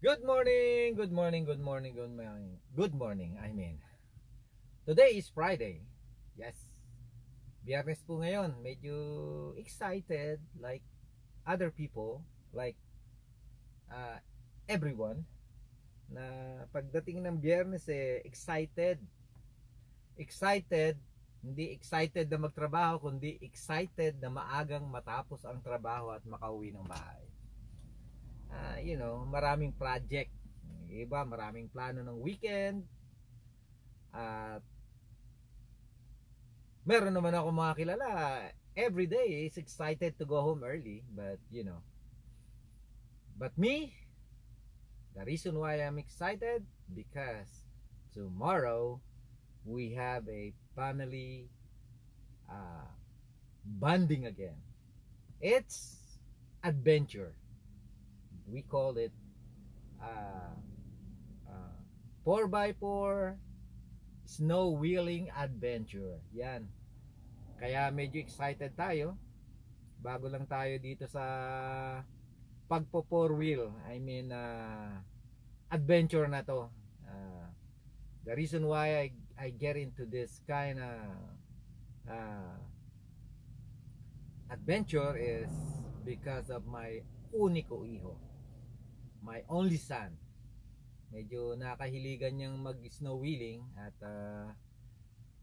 Good morning, good morning, good morning, good morning. Good morning, I mean. Today is Friday. Yes. Biyernes po ngayon. Medyo excited like other people, like uh, everyone na pagdating ng Biyernes excited. Excited, hindi excited na magtrabaho kundi excited na maagang matapos ang trabaho at makauwi ng bahay. Maraming project. Iba, maraming plano ng weekend. At meron naman ako mga kilala, every day is excited to go home early, but me, the reason why I'm excited, because tomorrow we have a family uh, bonding again. It's adventure. We call it uh, uh, 4x4 snow wheeling adventure. Yan. Kaya medyo excited tayo. Bago lang tayo dito sa pagpo four wheel. Adventure na to. The reason why I get into this kind of uh, adventure is because of my único hijo. My only son. Medyo nakahiligan niyang mag snow wheeling at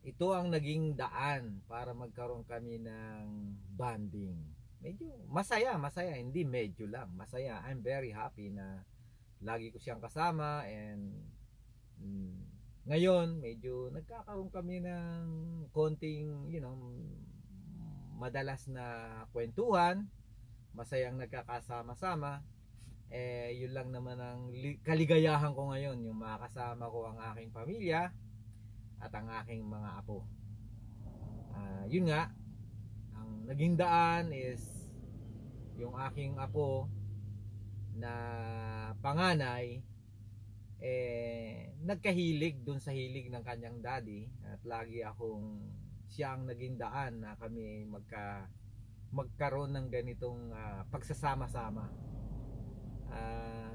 ito ang naging daan para magkaroon kami ng bonding. Medyo masaya, hindi medyo lang, masaya. I'm very happy na lagi ko siyang kasama and ngayon medyo nagkakaroon kami ng konting, madalas na kwentuhan, masayang nagkakasama-sama. Yun lang naman ang kaligayahan ko ngayon, yung makasama ko ang aking pamilya at ang aking mga apo. Yun nga, ang naging daan is yung aking apo na panganay nagkahilig dun sa hilig ng kanyang daddy at lagi akong siyang naging daan na kami magkaroon ng ganitong pagsasama-sama.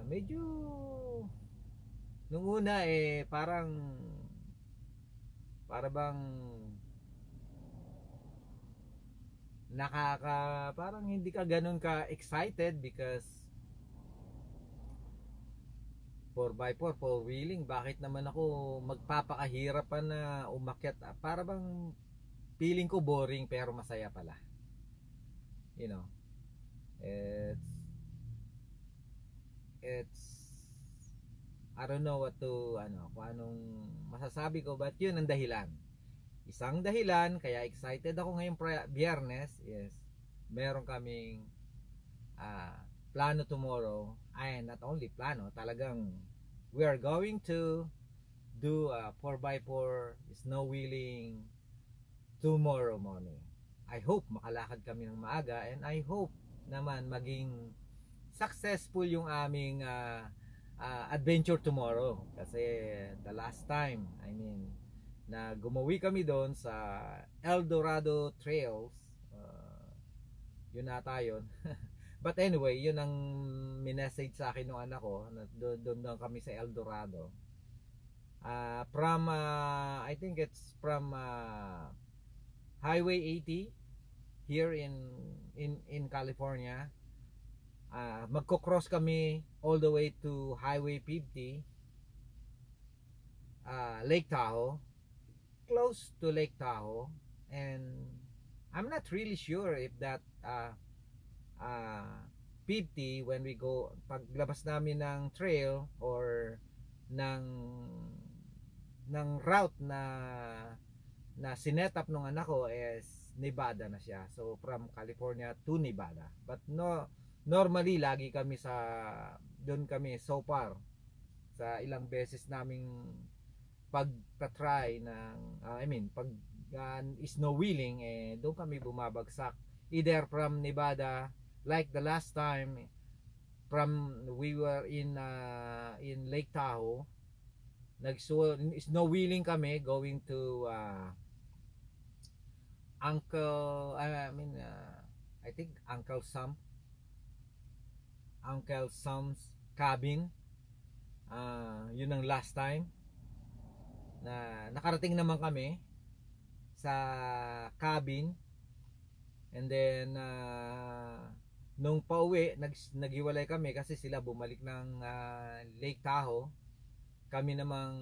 Medyo nung una para bang parang hindi ka ganun ka excited because 4x4 four wheeling, bakit naman ako magpapakahirap pa na umakyat? Para bang feeling ko boring pero masaya pala. It's I don't know kung anong masasabi ko, but yun ang dahilan. Isang dahilan kaya excited ako ngayong Biyernes is meron kaming plano tomorrow. Ay, not only plano, talagang we are going to do a 4x4 snow wheeling tomorrow morning. I hope makalakad kami ng maaga and I hope naman maging successful yung aming adventure tomorrow. Kasi the last time, na gumawi kami doon sa El Dorado Trails, yun nata yun. But anyway, yun ang minessage sa akin ng anak ko, na doon kami sa El Dorado. I think it's from Highway 80 here in California. Magko-cross kami all the way to Highway 50, Lake Tahoe, close to Lake Tahoe, and I'm not really sure if that 50 when we go, paglabas namin ng trail or ng route na sinet up nung anak ko is Nevada na siya. So from California to Nevada. But no, normally lagi kami doon kami so far sa ilang beses naming pagta-try ng pag snow wheeling, doon kami bumabagsak either from Nevada, like the last time we were in Lake Tahoe. Snow wheeling kami going to I think Uncle Sam's cabin. Yun ang last time na nakarating naman kami sa cabin. And then nung pauwi, naghiwalay kami kasi sila bumalik ng Lake Tahoe. Kami namang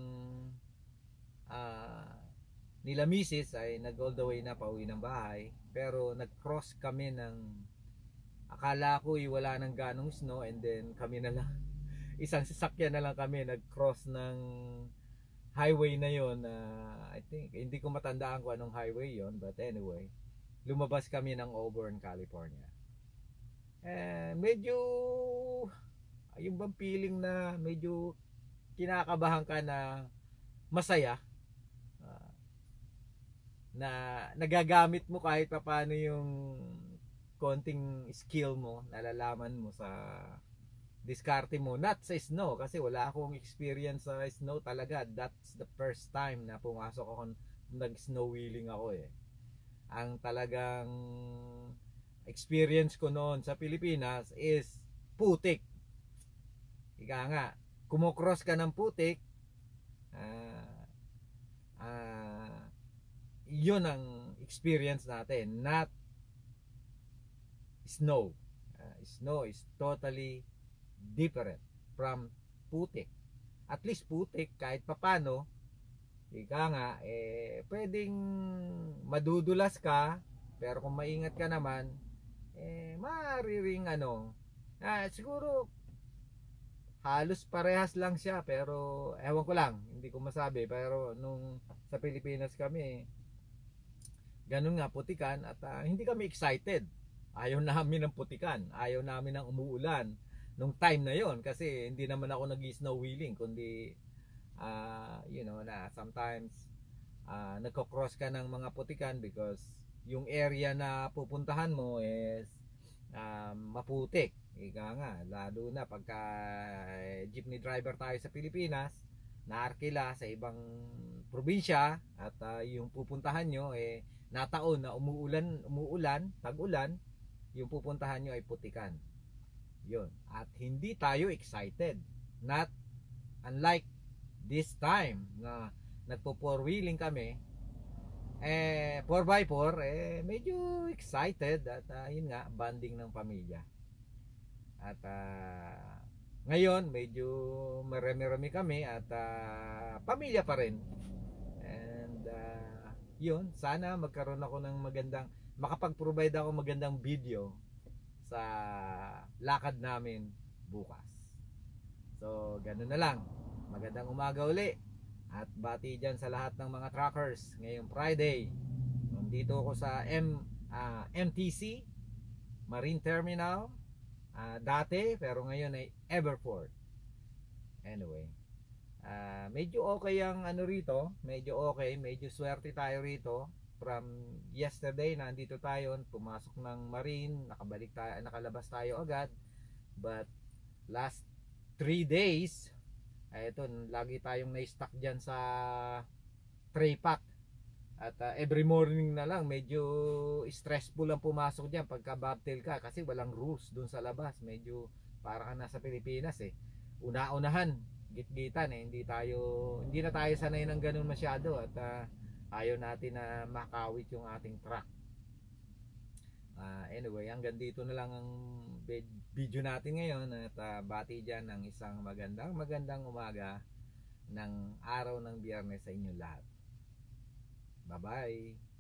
nila misis ay nag all the way na pauwi ng bahay. Pero nag-cross kami ng, akala ko wala nang ganong snow, and then kami na lang isang sasakyan na lang kami nag-cross ng highway na yon. I think hindi ko matandaan kung anong highway yon, but anyway, lumabas kami ng Auburn, California. Medyo yung bang feeling na medyo kinakabahan ka na masaya, na nagagamit mo kahit paano yung konting skill mo, nalalaman mo sa diskarte mo, not sa snow kasi wala akong experience sa snow talaga. That's the first time na pumasok ako, nag snow wheeling ako eh. Ang talagang experience ko noon sa Pilipinas is putik. Ika nga, kumocross ka ng putik, yun ang experience natin, not snow. Snow is totally different from putik. At least putik kahit papano, ika nga, pwedeng madudulas ka, pero kung maingat ka naman, maaari ring siguro halos parehas lang siya, pero ewan ko lang, hindi ko masabi. Pero nung sa Pilipinas kami, ganun nga, putikan, at hindi kami excited. Ayaw namin ng putikan, ayaw namin ng umuulan nung time na yon, kasi hindi naman ako nag-snow wheeling, kundi na sometimes nagko-cross ka ng mga putikan because yung area na pupuntahan mo is maputik. Ika nga, lalo na pagka jeepney driver tayo sa Pilipinas, naarkila sa ibang probinsya, at yung pupuntahan nyo nataon na umuulan, tag-ulan, yung pupuntahan nyo ay putikan. Yun. At hindi tayo excited. Not unlike this time na nagpo four wheeling kami, 4x4, medyo excited, at yun nga, bonding ng pamilya. At ngayon medyo marami-rami kami, at pamilya pa rin. And yun, sana magkaroon ako ng makapag-provide ako magandang video sa lakad namin bukas. So ganun na lang. Magandang umaga uli, at bati dyan sa lahat ng mga truckers ngayong Friday. Nandito ako sa MTC Marine Terminal, dati, pero ngayon ay Everport. Anyway, medyo okay ang rito, medyo swerte tayo rito. From yesterday, nandito tayo, pumasok ng Marine, nakalabas tayo agad. But last 3 days, ito, lagi tayong na-stuck dyan sa tray pack. At every morning na lang, medyo stressful ang pumasok dyan pagka bobtail ka, kasi walang rules dun sa labas. Medyo para ka nasa Pilipinas una-unahan, git-gitan hindi na tayo sanay ng ganun masyado, at ayaw natin na makawit yung ating truck. Anyway, hanggang dito na lang ang video natin ngayon, at bati dyan ng isang magandang umaga ng araw ng Biyernes sa inyong lahat. Bye bye.